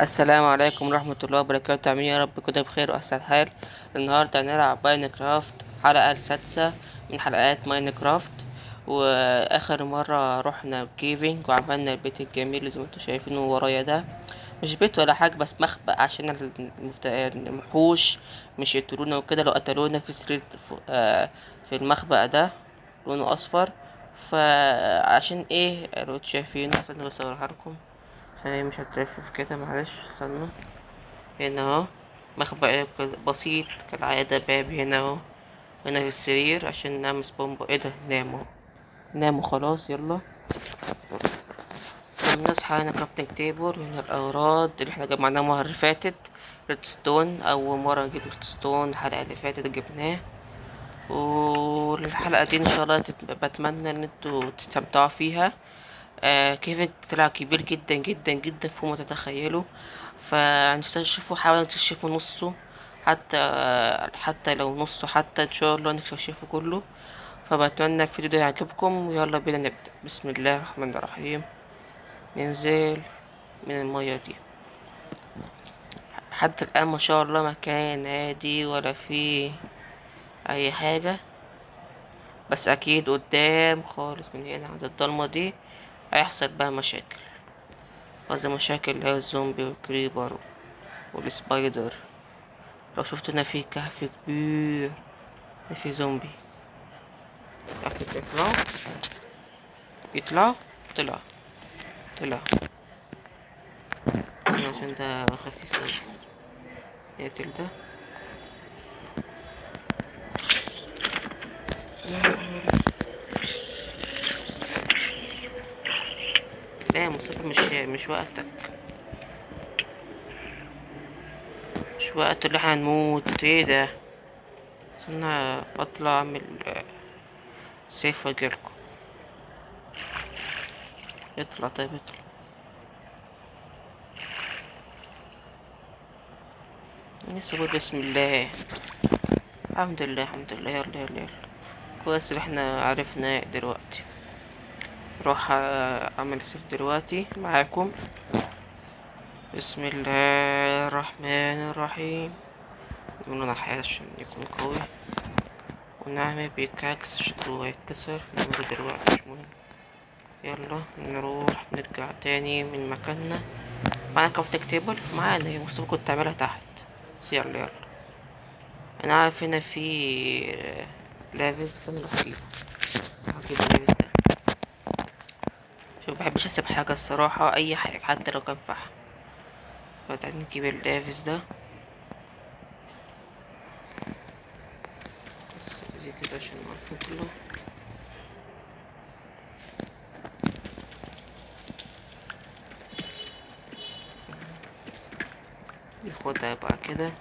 السلام عليكم ورحمة الله وبركاته. عاملين يا رب كده بخير وأحسن حال. النهاردة هنلعب ماينكرافت حلقة السادسة من حلقات ماينكرافت. وآخر مرة رحنا كيفنج وعملنا البيت الجميل اللي زي ما انتوا شايفينه ورايا ده. مش بيت ولا حاجة، بس مخبأ عشان الوحوش مش يقتلونا وكده. لو قتلونا في سرير في المخبأ ده لونه أصفر. فعشان ايه لو انتوا شايفينه، استنى بس اوريها لكم عشان هي مش هتلف في كده. معلش استنى. هنا اهو مخبأ بسيط كالعادة. باب هنا اهو. هنا في السرير عشان ننام سبومبو. ايه ده؟ ناموا ناموا خلاص. يلا لما نصحى هنا كرافتنج تيبل. هنا الأغراض اللي احنا جمعناها المرة اللي فاتت. ريدستون، أول مرة نجيب ريدستون الحلقة اللي فاتت جبناه. والحلقة دي إن شاء الله بتمنى إن انتوا تستمتعوا فيها. كيفن طلع كبير جدا جدا جدا فوق ما تتخيلوا. فنستكشفوا، حاولوا تكشفوا نصه. حتى لو نصه، حتى ان شاء الله نكتشفه كله. فبتمنى الفيديو ده يعجبكم، ويلا بينا نبدأ. بسم الله الرحمن الرحيم. ننزل من المية دي. حتى الآن ما شاء الله مكان هادي ولا فيه أي حاجة. بس أكيد قدام خالص من هنا عند الضلمة دي هيحصل بقى مشاكل. قصدي مشاكل اللي هي الزومبي والكريبر والسبايدر. لو شفتنا في كهف كبير في زومبي. كهف يطلعوا. طلع طلع عشان ده خسيس اوي. نقتل ده. لا يا مصطفى، مش وقتك. مش وقت اللي احنا هنموت. ايه ده؟ استنى اطلع اعمل سيف واجيلكوا. اطلع طيب اطلع. لسه بقول بسم الله. الحمد لله الحمد لله. يلا يلا يلا. كويس ان احنا عرفنا دلوقتي. روح اعمل سيف دلوقتي معاكم. بسم الله الرحمن الرحيم. نقول انا الحياة عشان يكون قوي. ونعمل بيكاكس شكله هيتكسر. نعمله دلوقتي مش مهم. يلا نروح نرجع تاني من مكاننا. معانا كافتك تيبل معانا يا مصطفى، كنت تعملها تحت. بس يلا يلا. انا عارف هنا في لافز. استنى هجيبه. هجيب اللافز ده. شوف مبحبش اسيب حاجة الصراحة، اي حاجة حتى لو كان فحم. فتعالى نجيب اللافز ده. بس دي كده عشان نعرف نطلع. ناخدها بقى كده.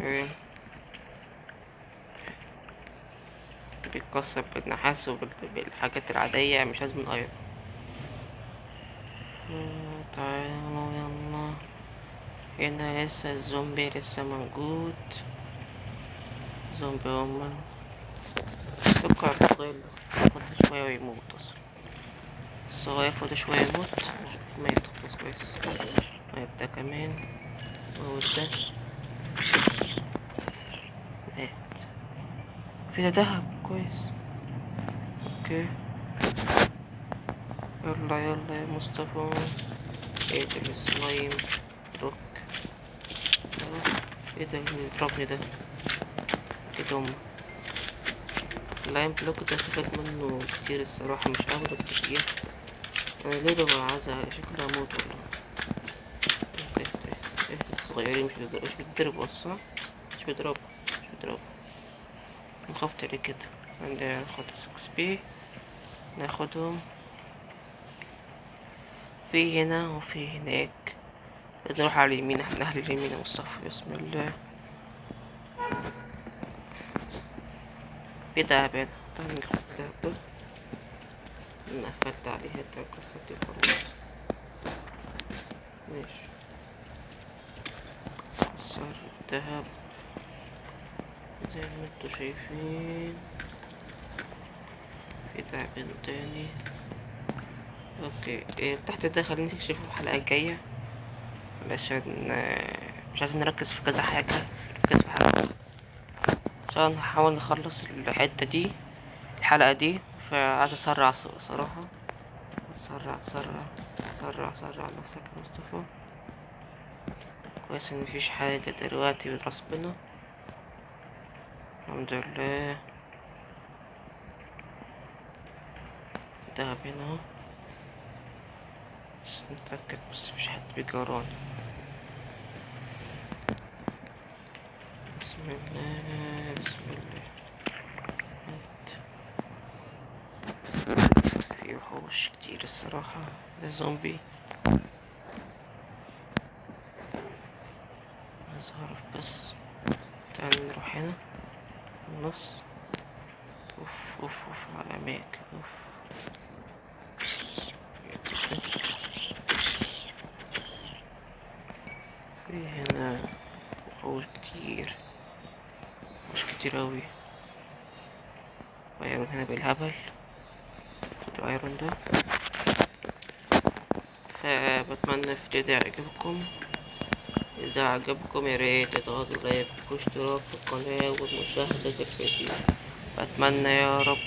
إيه. بيتكسر بالنحاس وبالحاجات العادية، مش لازم ايرون. تعالوا يلا. هنا لسه الزومبي لسه موجود. زومبي هما اتوقع الصغير ده ياخد شوية ويموت اصلا. الصغير ياخد شوية يموت. ميت خلاص كويس. ميت ده كمان. موت ده. مات. في ده دهب كويس. اوكي. يلا يلا يا مصطفى. اقتل السلايم. روك. ايه ده اللي يضربني ده؟ كده هما السلايم بلوك ده استفدت منه كتير الصراحة، مش اوي بس كتير. انا ليه ببقى عايزة شكلها اموت والله. صغيرين مش بيتضربوا اصلا. مش بيضربوا. مش بيضربوا. خفت ليه كده. عندي ناخد 6 بي. ناخدهم في هنا وفي هناك. نروح على اليمين. احنا اهل اليمين يا مصطفى. بسم الله. في دهب هنا. تعالى ناخد الدهب ده. انا قفلت عليه حتى القصة دي خلاص. ماشي. كسر الدهب زي ما انتوا شايفين. في دهب هنا تاني. اوكي. إيه تحت ده خلينا نكشفه الحلقة الجاية. علشان مش عايزين نركز في كذا حاجة، نركز في حاجة واحدة. عشان هحاول نخلص الحتة دي، الحلقة دي، فعايز اسرع صراحة. تسرع تسرع تسرع تسرع نفسك يا مصطفى. كويس ان مفيش حاجة دلوقتي بترسبنا، الحمد لله. دهب هنا اهو، بس نتأكد بس مفيش حد بيجي ورانا. بسم الله بسم الله. في وحوش كتير الصراحة، ده زومبي. عايز اعرف بس. تعال نروح هنا النص. اوف اوف اوف على ماك اوف. في هنا وحوش كتير، وحوش كتير اوي. ايرون هنا بالهبل، خد ايرون ده. فبتمنى الفيديو ده يعجبكم. إذا عجبكم ياريت تضغطوا لايك واشتراك في القناة ومشاهدة الفيديو. بتمنى يا رب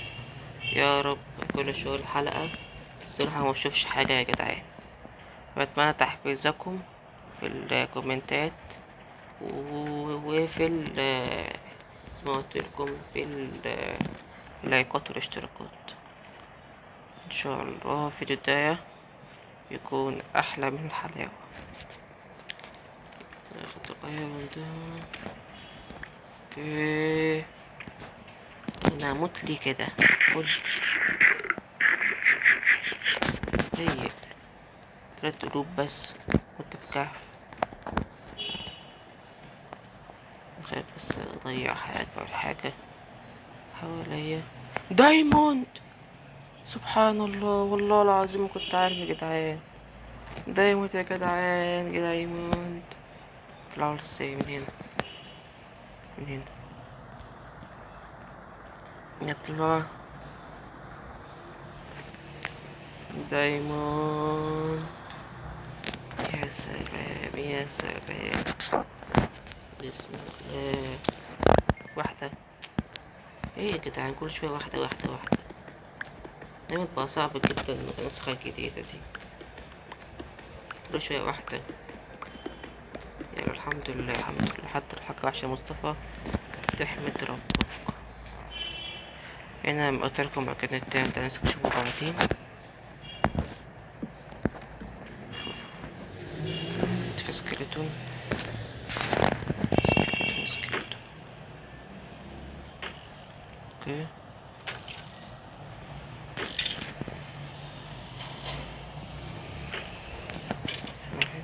يا رب كل شوية الحلقة. الصراحة مبشوفش حاجة يا جدعان. بتمنى تحفيزكم في الكومنتات وفي زي ما قلتلكم في اللايكات والاشتراكات. ان شاء الله الفيديو ده يكون احلى من الحلاوة. ناخد الايرون ده. اوكي، انا هموت ليه كده؟ قول. طيب 3 قلوب بس، كنت في كهف. خايف بس اضيع حاجة ولا حاجة حواليا. دايموند، سبحان الله والله العظيم ما كنت عارف يا جدعان. دايموند يا جدعان، دايموند. طلعوا ازاي من هنا؟ من هنا يطلع دايموند. يا سلام يا سلام، بسم الله. واحدة. ايه يا جدعان كل شوية واحدة واحدة واحدة؟ دايما بقى صعب جدا النسخة الجديدة دي، كل شوية واحدة. يعني الحمد لله الحمد لله، حتى الحاجة وحشة مصطفى تحمد ربك. هنا قلتلكم مكان التاني ده لسه بشوفه بعدين. في سكيلتون سكيلتون. اوكي واحد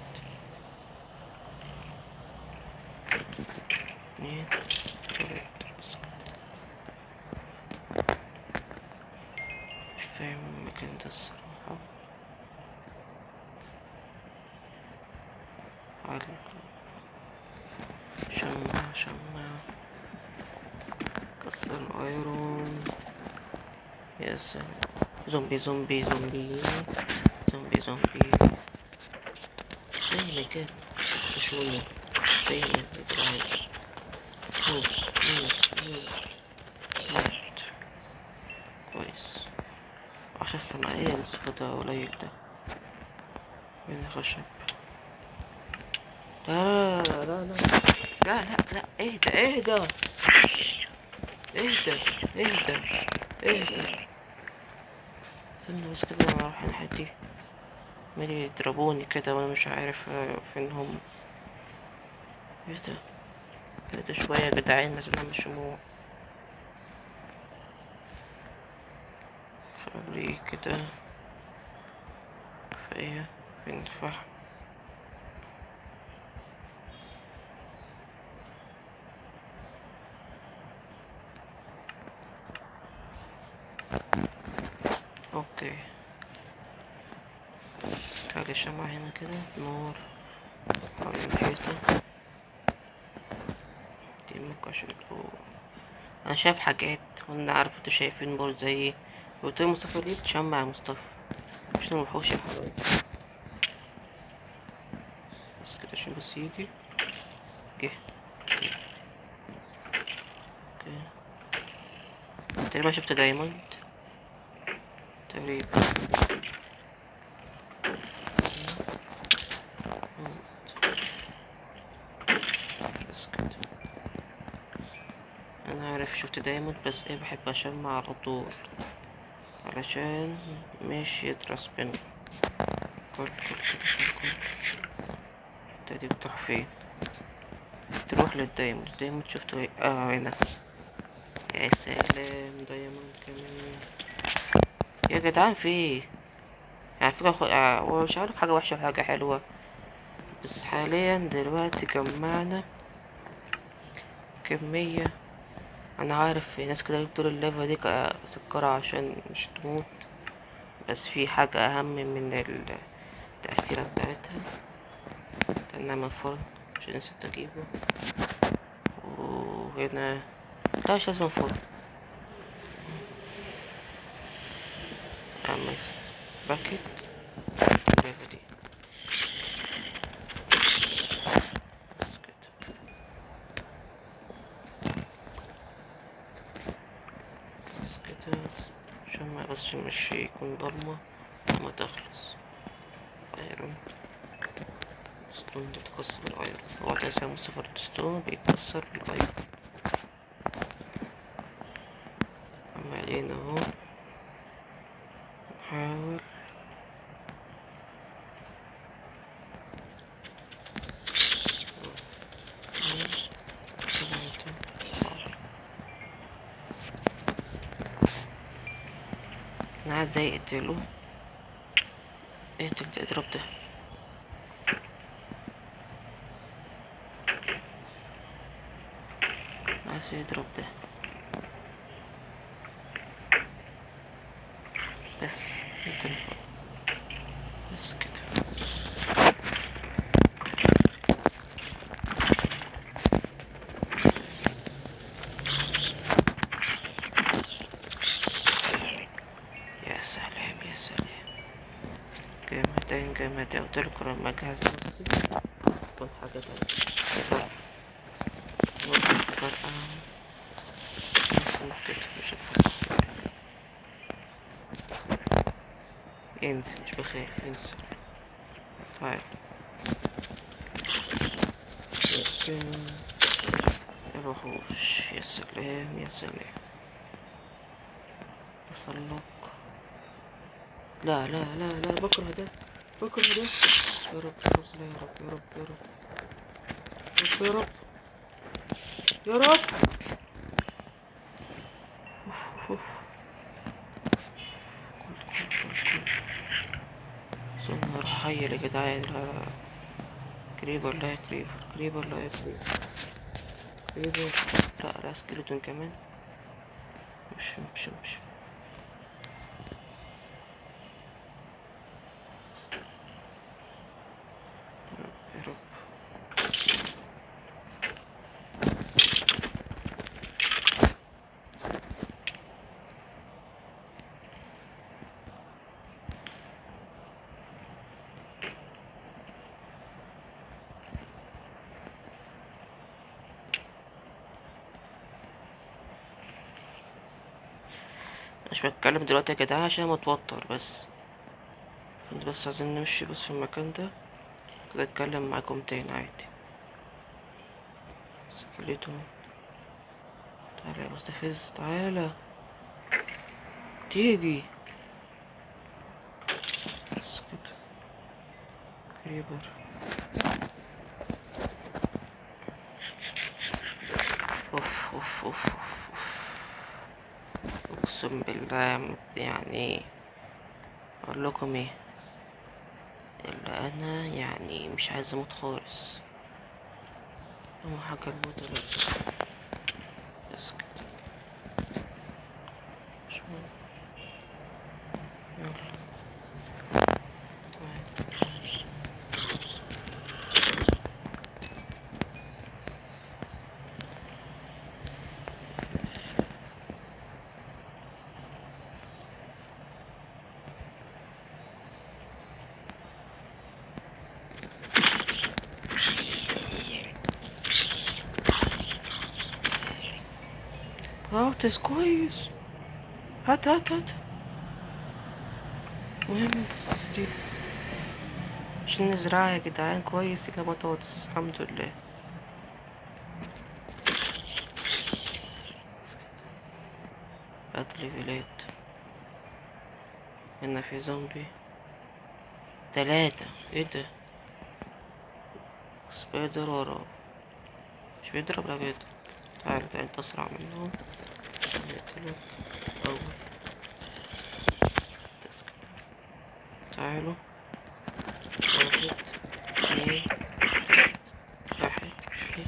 اتنين تلاتة. مش فاهم المكان ده الصراحة. على شمع كسر ايرون. يا سلام. زومبي زومبي زومبي زومبي زومبي. دايما كده تقفشوني دايما بتعاني. موت موت موت. كويس. 10 صناعية مصطفى ده قليل ده. من الخشب. لا لا لا لا لا لا لا، اهدى اهدى اهدى اهدى اهدى. استنى بس كده انا اروح الناحية دي. عمالي يضربوني كده وانا مش عارف فين هم. اهدى اهدى شوية يا جدعان، لازم نعمل شموع. خليه كده كفاية. فين الفحم؟ اوكي، حاجة شمعة هنا كده، نور حول الحيطة دي ممكن عشان انا شايف حاجات وانا عارف انتوا شايفين برضه زيي. قلت له مصطفى ليه بتشمع يا مصطفى؟ مش الوحوش يا حبايبي. بس كده كده عشان بس يجي. جه. اوكي. تقريبا شفت دايموند تقريبا. بس كده انا عارف شفت دايموند، بس ايه بحب اشمع على طول علشان مش يدرس بينا. كل انت دي بتروح فين؟ تروح للدايموند. الدايموند شفته ايه؟ هنا. يا سلام دايموند كمان يا جدعان. في ايه على فكرة مش عارف حاجة وحشة ولا حاجة حلوة، بس حاليا دلوقتي جمعنا كمية. انا عارف في ناس كده بتقول اللعبة دي سكرة عشان مش تموت، بس في حاجة اهم من التأثيرة بتاعتها. استنى من الفرن عشان نسيت اجيبه. وهنا لا مش لازم فرن. ميكس باكيت اللعبة دي. بس كده. بس كده عشان ما بس مش يكون ضلمة وما تخلص. ايرون ستون بتكسر الايرون. هو تنسى مصطفى ستون بيكسر الايرون. عمالين اهو نحاول. انا عايز ده يقتله. اقتل ده، اضرب ده. عايز يضرب ده بس. اضرب بس كده. يا سلام يا سلام. جامدين جامدين. قلتلكوا لما اجهز نفسي تكون حاجة تانية. فرقة كده مش هفرق. انزل مش بخاف انزل. تعال الوحوش. يا سلام يا سلام. تسلق. لا لا لا لا بكره ده. بكره ده. يا رب يا رب يا رب يا رب يا رب يا رب يا رب. أوف. ثم اروح اخيل يا جدعان. كريبر لا يا كريبر. كريبر لا يا كريبر. كريبر لا لا سكيلتون كمان. مش يا رب. مش بتكلم دلوقتي يا جدعان عشان متوتر بس. كنت بس عايزين نمشي بس في المكان ده كده اتكلم معاكم تاني عادي. سكيلتون تعالى يا مستفز تعالى. تيجي بس كده. كريبر. اوف. اقسم بالله يعني اقول لكم ايه، الا انا يعني مش عايز اموت خالص. اهم حاجه الموت بس كده. مش مهم. يلا تمام. بطاطس كويس. هات هات هات. مهم بس دي عشان نزرعها يا جدعان كويس يبقى بطاطس الحمد لله. بس كده. هات ليفلات. هنا في زومبي 3. ايه ده؟ سبايدر وراه. مش بيضرب لا بيضرب. تعال تعال انت اسرع منهم. نقتله اول. بس كده. تعالوا. 1 2 1 2.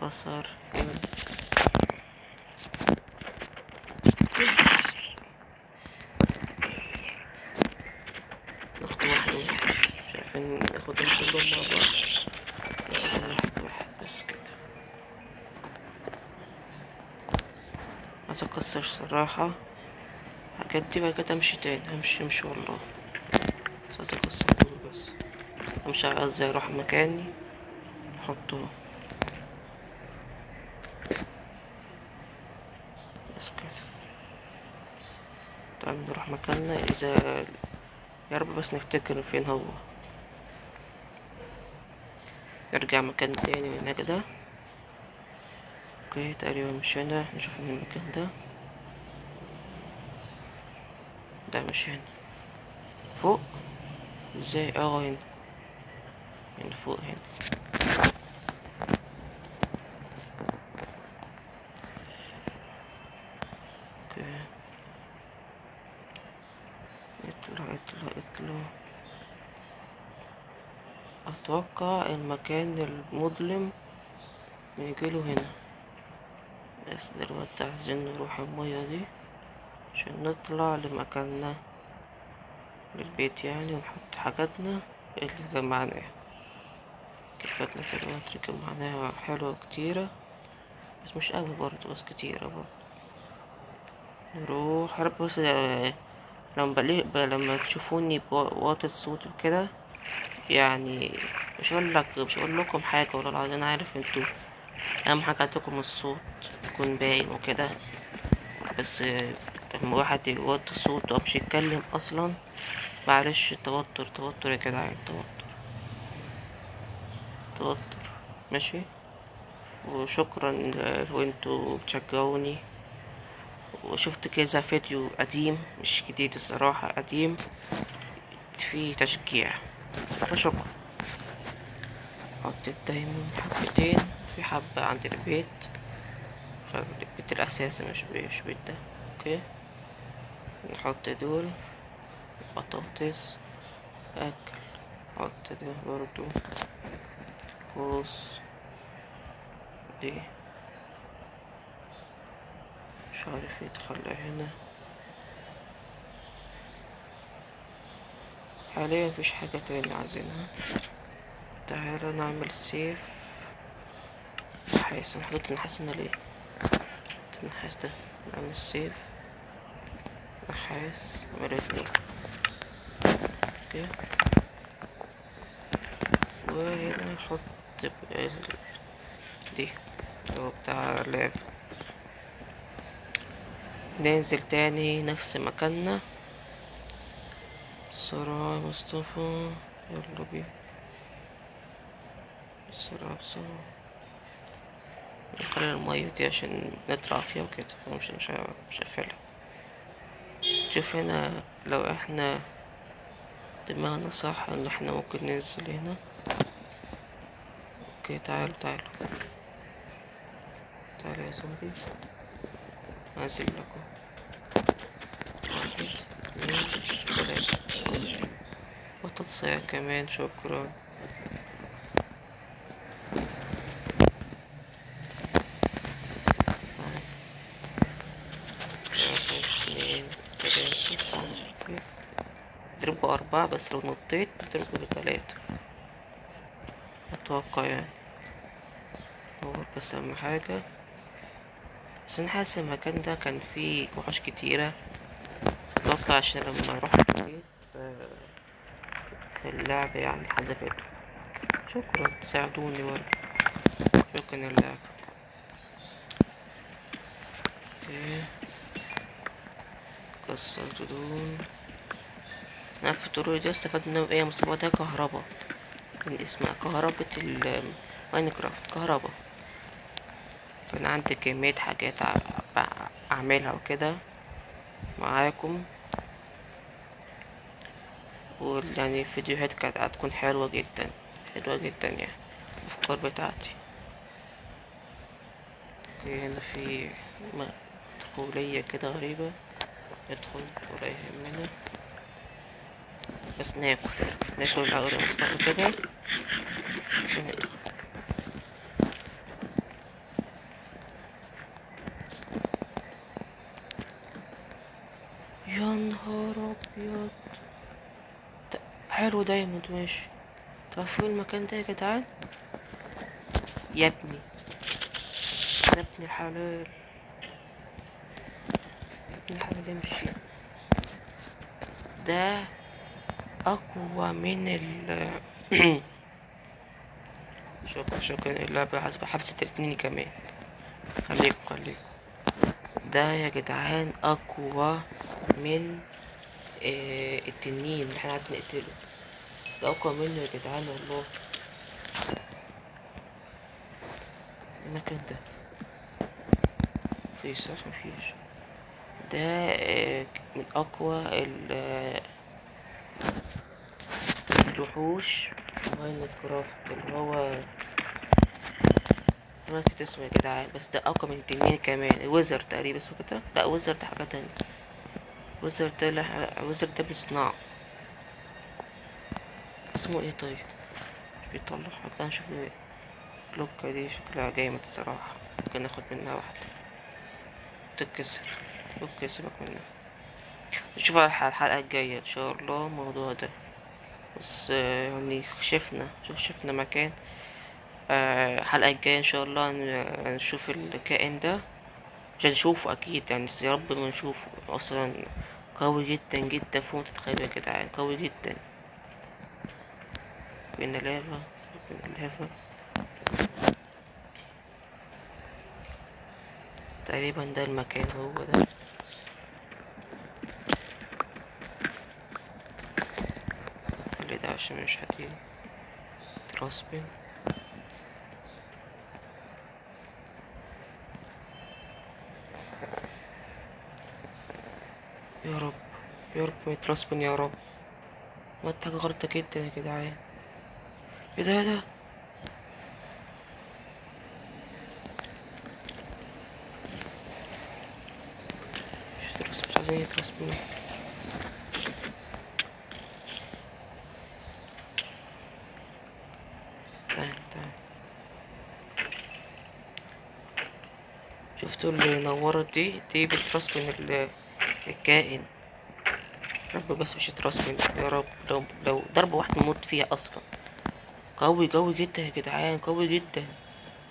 كسر. يلا. كويس. ناخد واحد واحد. مش عارفين ناخدهم كلهم مع بعض. لا، واحد واحد بس كده. عايز اكسر صراحة. الحاجات دي بقى كده امشي تاني. امشي والله. بس عايز اكسر دول بس. امشي قصدي اروح مكاني. احطه. بس كده. تعال نروح مكاننا اذا. يا رب بس نفتكر فين هو. نرجع مكان تاني هناك ده. اوكي تقريبا مش هنا. نشوف من المكان ده. ده مش هنا. فوق. ازاي هنا. من فوق هنا. اوكي. اطلع اطلع اطلع. اتوقع المكان المظلم بنجيله هنا. بس دلوقتي عايزين نروح المية دي عشان نطلع لمكاننا للبيت يعني ونحط حاجاتنا اللي جمعناها. كفتنا دلوقتي جمعناها حلوة كتيرة بس مش قوي برضه بس كتيرة برضه. نروح يا رب بس لما تشوفوني بوطي الصوت وكده يعني مش هقول لكم حاجة والله العظيم انا عارف انتوا اهم حاجة عندكم الصوت يكون باين وكده. بس لما واحد يوطي الصوت او مش يتكلم اصلا معلش توتر يا جدعان توتر. ماشي. وشكرا لو انتوا بتشجعوني. وشفت كذا فيديو قديم مش جديد الصراحة قديم فيه تشجيع فشكرا. حطيت دايما حبتين في حبة عند البيت. البيت الأساسي مش بيت ده. اوكي. نحط دول. بطاطس. أكل. حط ده برضو. كوس. دي مش عارف يتخلى هنا. حاليا مفيش حاجة تاني عايزينها. تعالى نعمل سيف. نحاس انا حطيت النحاس هنا ليه. النحاس ده. نعمل سيف. نحاس نعمل 2. اوكي. وهنا نحط دي اللي هو بتاع اللعب. ننزل تاني نفس مكاننا. بسرعة يا مصطفى. يلا بينا. بسرعة. نخلي المية دي عشان نطلع فيها وكده مش هقفلها. شوف هنا لو احنا دماغنا صح ان احنا ممكن ننزل هنا. اوكي تعالوا يا زومبي. انزل لكم. 1 2 3. بطاطسية كمان شكرا. 1 2 3. اضربوا 4 بس لو نطيت اضربوا 3 اتوقع يعني. هو بس اهم حاجة. بس انا حاسس المكان ده كان فيه وحوش كتيرة. اتوقع عشان لما رحت البيت في اللعبة يعني حذفته. شكرا ساعدوني برضه. شكرا اللعبة. اوكي، كسرت دول. عارف الطرق دي استفدت منها ايه؟ مستفادها كهربا، من اسمها كهربة ماينكرافت كهربا. فانا عندي كمية حاجات اعملها وكده معاكم، يعني فيديوهات كانت هتكون حلوة جدا، حلوة جدا يعني الافكار بتاعتي. اوكي، هنا في دخولية كده غريبة، ندخل ولا يهمنا، بس ناكل الأول يا مصطفى كده وندخل. يا نهار أبيض، حلو دايموند ماشي. طب فين المكان ده يا جدعان؟ يا ابني، يا ابن الحلال، يا ابن الحلال امشي. ده أقوى من ال شكرا اللعبة حبسة الاتنين كمان. خليكم ده يا جدعان أقوى من التنين اللي احنا عايزين نقتله. ده أقوى منه يا جدعان والله. المكان ده فيه صح؟ مفيش. ده من أقوى الوحوش ماينكرافت، اللي هو نسيت اسمه يا جدعان، بس ده أقوى من التنين كمان. ويزر تقريبا اسمه كده، لأ ويزر ده حاجة تانية. ويزر ده بيصنع، اسمه ايه طيب؟ مش بيطلع حاجة. تعال نشوف اللوكة دي، شكلها جامد الصراحة، ممكن ناخد منها واحدة تتكسر. اوكي سيبك منها، نشوف على الحلقة الجاية ان شاء الله الموضوع ده. بس يعني شفنا مكان. الحلقة الجاية ان شاء الله نشوف الكائن ده، مش هنشوفه اكيد يعني، بس يا رب ما نشوفه اصلا. قوي جدا جدا فوق ما تتخيلوا يا جدعان، قوي جدا. بين لافا، بين لافا تقريبا. ده المكان هو ده. خلي ده عشان مش هتيجي تراسبن. يا رب، يا رب ما يتراسبن يا رب. ما انت حاجة غلطة جدا يا جدعان. ايه ده، ايه ده؟ مش عايزين يتراسبنوا. تعال. شفتوا اللي نورت دي بترسم الكائن. رب بس مش يترسم يا رب، لو ضربة واحدة نموت فيها اصلا. قوي جدا يا جدعان، قوي جدا.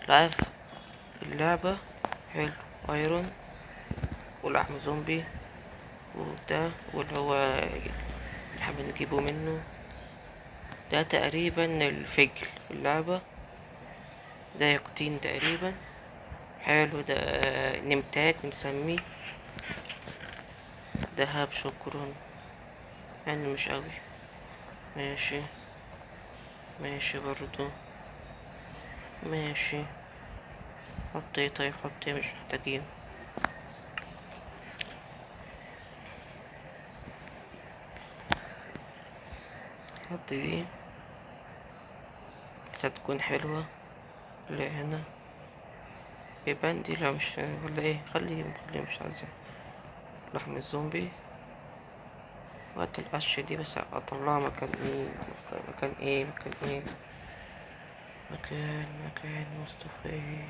عارف اللعبة حلو. ايرون ولحم زومبي وده، واللي هو اللي حابب نجيبه منه ده تقريبا الفجل في اللعبة. ده يقطين تقريبا. حلو ده. نمتاك بنسميه. دهب شكرا، يعني مش قوي. ماشي، ماشي برضو. ماشي. حط ايه طيب؟ حط ايه؟ مش محتاجين. حط دي هتكون حلوة. اللي هنا بيبان دي، لا مش ولا ايه؟ خليه مش عايزين. لحم الزومبي وقت القش دي، بس اطلعها مكان ايه؟ مكان مصطفى ايه؟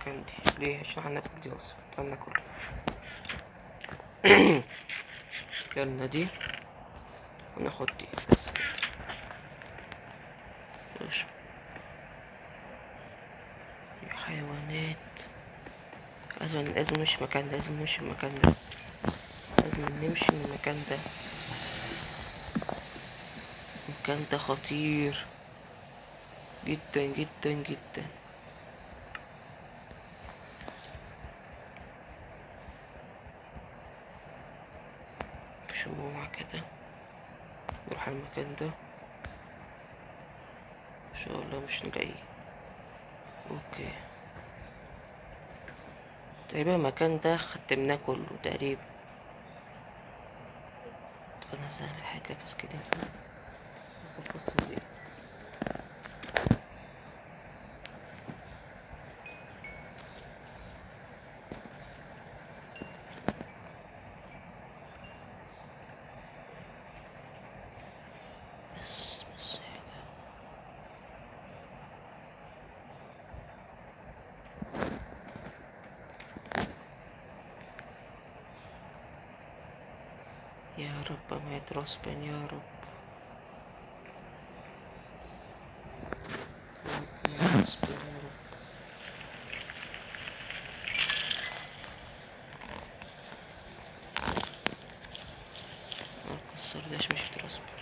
مكان دي ليه؟ عشان هناكل دي اصلا، تعال ناكل. يلا دي وناخد دي بس. ماشي. حيوانات. لازم نمشي المكان ده، لازم نمشي من المكان ده. المكان ده خطير جدا جدا جدا. نروح المكان ده ان شاء الله مش نلاقيه. اوكي تقريبا المكان ده ختمناه كله تقريبا. طب انا عايز اعمل حاجة بس كده فوق بس القصة دي. بس يا رب ما يترسبن يا رب. ما يترسبن يا رب. الكسر ده مش يترسبن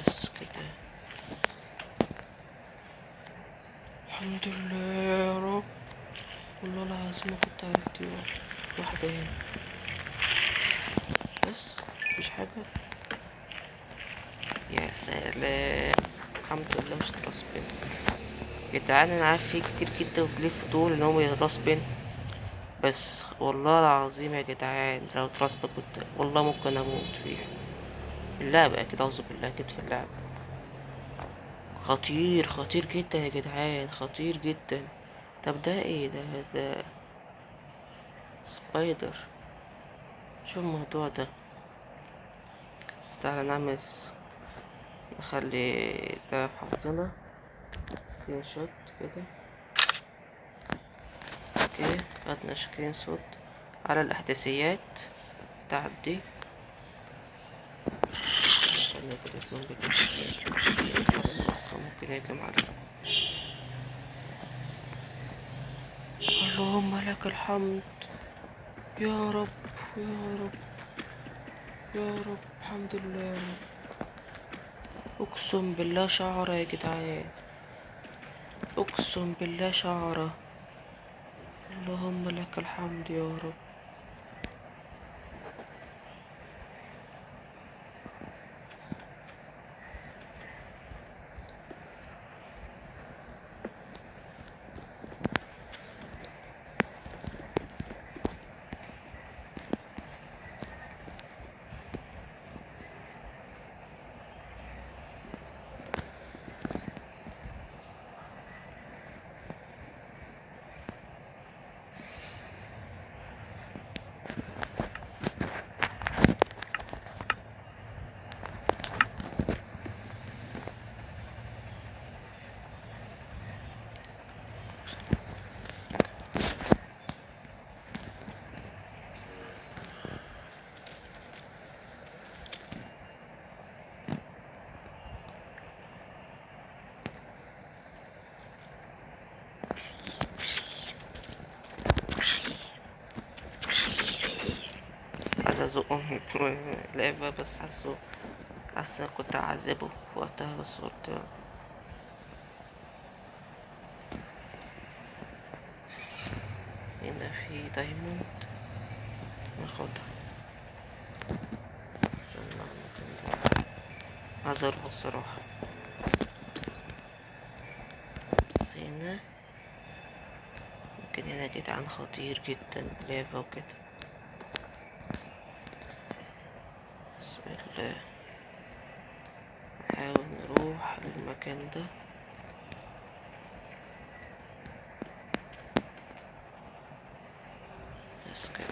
بس كده. الحمد لله يا رب. والله العظيم ما كنت عرفت واحدة هنا بس مفيش حاجة. يا سلام الحمد لله مش اترسبن. يا جدعان انا عارف في كتير جدا ليه فضول ان هم يترسبن، بس والله العظيم يا جدعان لو اترسبن كنت والله ممكن اموت فيها. في اللعبة اكيد اعوذ بالله اكيد في اللعبة. خطير خطير جدا يا جدعان خطير جدا. طب ده ايه ده سبايدر. شوف الموضوع ده. تعالى نخلي ده في حظنا سكرين شوت كده. اوكي خدنا سكرين شوت على الاحداثيات بتاعت دي. انترنت الزومبي كده اصلا ممكن يهجم علينا. اللهم لك الحمد يا رب يا رب يا رب. الحمد لله يا رب. اقسم بالله شعرة يا جدعان اقسم بالله شعرة. اللهم لك الحمد يا رب. عايز ازقهم لعبة بس حاسة كنت اعذبه في وقتها بس قلت هنا في دايموند ناخدها عشان نعمل المكان ده. عايز اروح الصراحة بس هنا ممكن هنا يا جدعان خطير جدا لافا وكده. بسم الله نحاول نروح للمكان ده بس كده.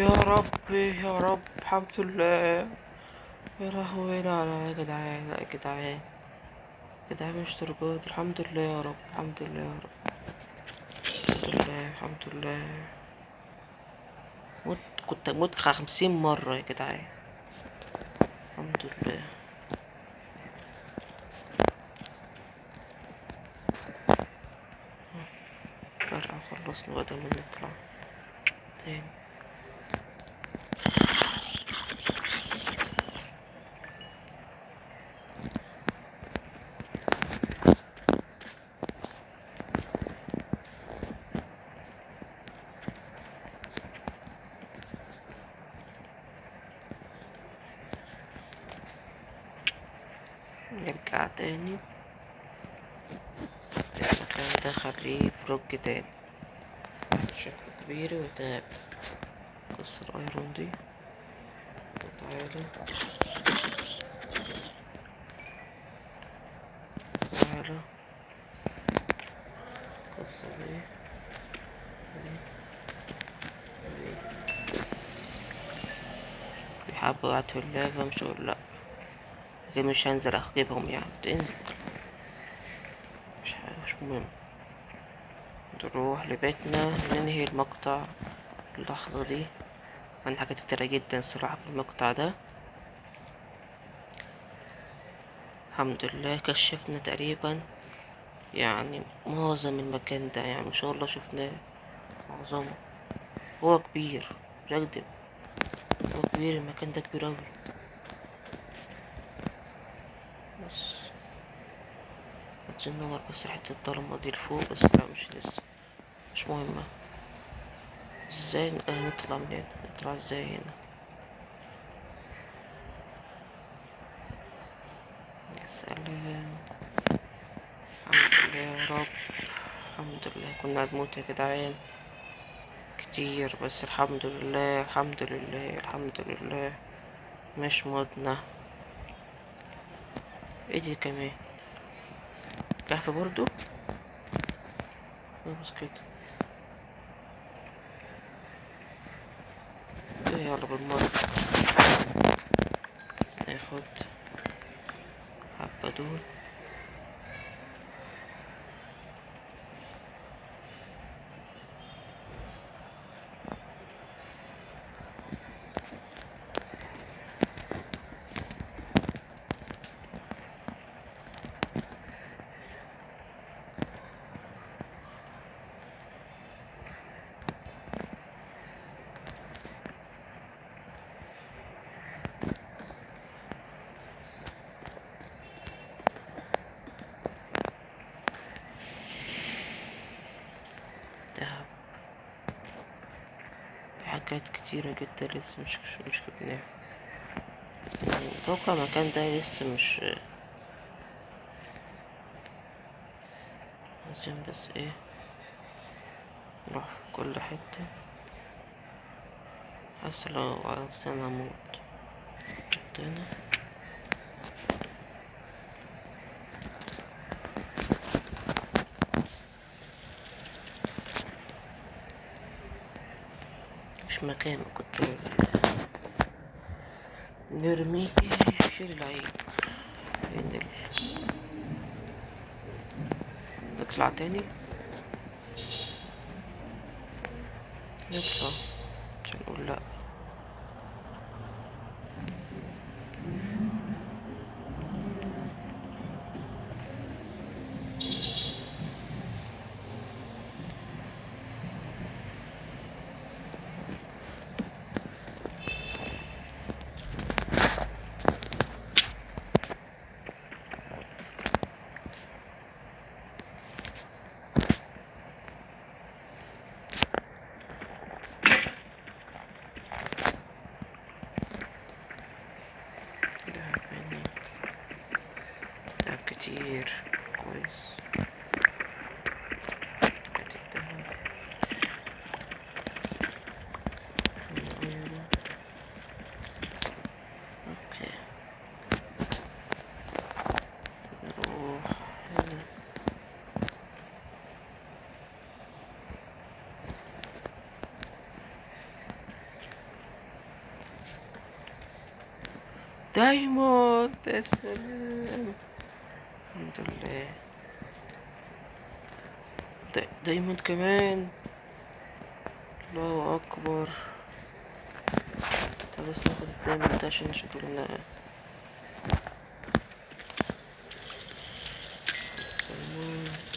يا ربي يا رب، الحمد لله. يا لهوي، لا لا يا جدعان، لا يا جدعان، يا جدعان مش درجات. الحمد لله يا رب، الحمد لله يا رب، الحمد لله الحمد لله. كنت اموت 50 مرة يا جدعان. الحمد لله. فرقة خلصنا بدل ما نطلع تاني. نرجع تاني. المكان ده خليه فلوج تاني، شكله كبير وتعب. كسر ايرون دي وتعالى تعالى. كسر دي دي. في حبة وقعت في اللافا، مش هقول لأ، لكن مش هنزل اجيبهم يعني، تنزل مش مهم. نروح لبيتنا ننهي المقطع اللحظة دي. عندي حاجات كتيرة جدا الصراحة في المقطع ده. الحمد لله كشفنا تقريبا يعني معظم المكان ده، يعني ان شاء الله شفناه معظمه. هو كبير، مش هكدب، هو كبير، المكان ده كبير اوي. بس عايزين ننور بس حتة الضلمة دي لفوق، بس لا مش لسه، مش مهمة. ازاي نطلع من هنا؟ نطلع ازاي هنا؟ يا سلام، الحمد لله يا رب، الحمد لله. كنا هنموت يا جدعان كتير، بس الحمد لله الحمد لله الحمد لله مش متنا. ايه دي كمان؟ كهف برضو. بس كده ايه، يلا بالمرة ناخد حبة دول. دهب. في حاجات كتيرة جدا لسه مش جبناها. يعني متوقع المكان ده لسه مش عايزين، بس ايه، نروح في كل حتة. حاسس لو قعدت انا اموت. حطينا مش مكان كنت نرمي. شيل العين. ننزل نطلع تاني، نطلع عشان نقول لأ. دهب يعني، دهب كتير، كويس. ادي الدهب. نقول اوكي. نروح هنا. دايموند، يا سلام. الحمد لله. دايموند كمان. الله اكبر. طب بس ناخد الدايموند ده عشان شكلنا.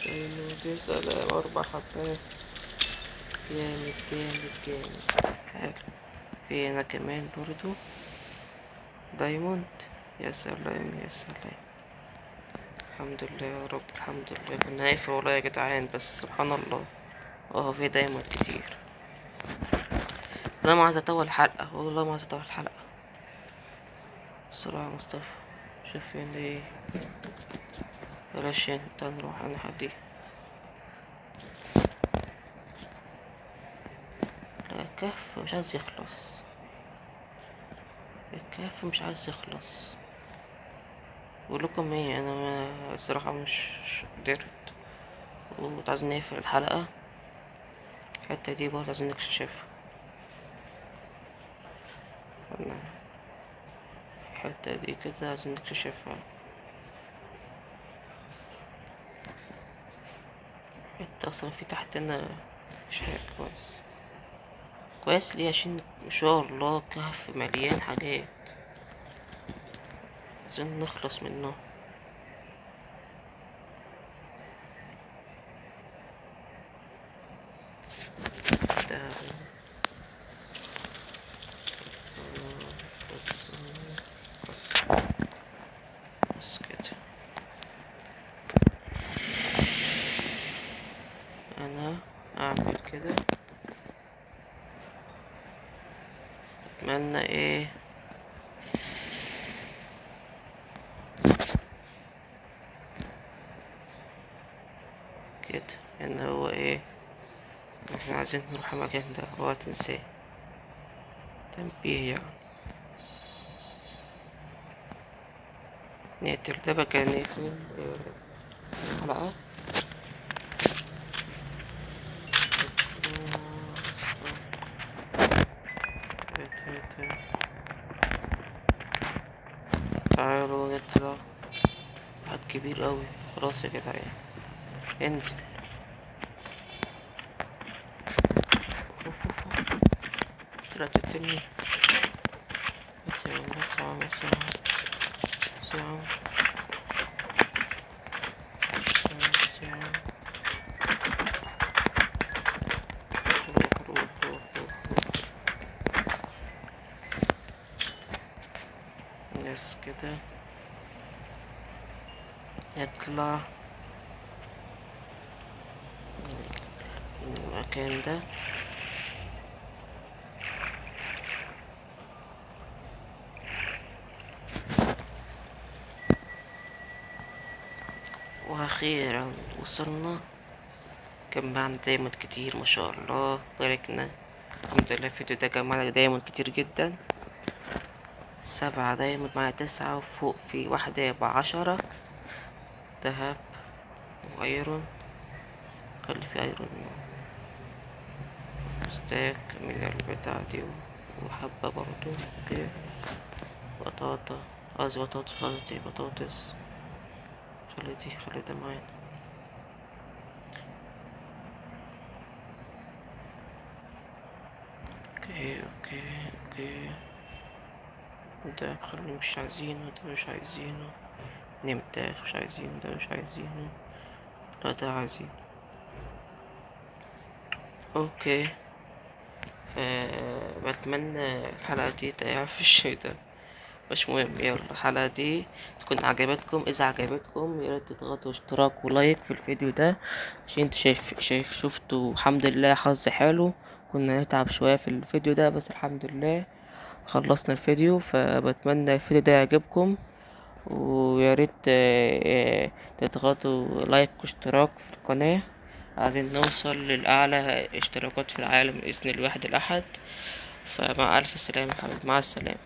دايموند يا سلام، 4 حبات. جامد جامد جامد. حلو. في هنا كمان برضو دايموند. يا سلام يا سلام. الحمد لله يا رب، الحمد لله. كنا هنقفل والله يا جدعان، بس سبحان الله. في دايموند كتير. انا ما عايز اطول الحلقة، والله ما عايز اطول الحلقة. بسرعة يا مصطفى. شوف فين ايه. بلاش انت، نروح انا حدي. لا، الكهف مش عايز يخلص. الكهف مش عايز يخلص. بقول لكم ايه، انا الصراحة مش قدرت. وعايزين نقفل الحلقة. الحتة دي برضه عايزين نكشفها. الحتة دي كده عايزين نكتشفها. حتة أصلا في تحتنا. مش حاجة كويس. كويس ليه؟ عشان ما شاء الله كهف مليان حاجات. عايزين نخلص منه. ده بس كده. أنا أعمل كده. أتمنى إيه. كده إن هو إيه. إحنا عايزين نروح المكان ده، اوعى تنساه. تنبيه يعني. نقتل ده بقى، نقفل الحلقة. تعالوا نطلع. واحد كبير أوي. خلاص يا جدعان، انزل. طلعت التاني. ساعة ساعة ساعة ساعة. روح روح روح روح روح. بس كده. يطلع المكان ده. واخيرا وصلنا. كان معنا دايموند كتير ما شاء الله، باركنا. الحمد لله الفيديو ده كان معنا دايموند كتير جدا. 7 دايموند، معايا 9، وفوق في واحدة ب10 دهب وايرون. خلي في ايرون ستاك من البتاع دي. وحبة برضو. اوكي. بطاطا. قصدي بطاطس، قصدي بطاطس. خلي ده معانا. اوكي اوكي اوكي. ده خلي مش عايزينه، ده مش عايزينه. نمتاخ مش عايزينه، ده مش عايزينه. لا ده عايزينه. اوكي. بتمنى الحلقة دي تعرف الشي ده. مش مهم، يلا الحلقة دي تكون عجبتكم. اذا عجبتكم ياريت تضغطوا اشتراك ولايك في الفيديو ده، عشان انتوا شايف شفتوا الحمد لله حظ حلو. كنا نتعب شوية في الفيديو ده، بس الحمد لله خلصنا الفيديو. فبتمنى الفيديو ده يعجبكم، وياريت تضغطوا لايك واشتراك في القناة. عايزين نوصل للأعلى اشتراكات في العالم بإذن الواحد الأحد. فمع ألف سلامة حبيبي، مع السلامة.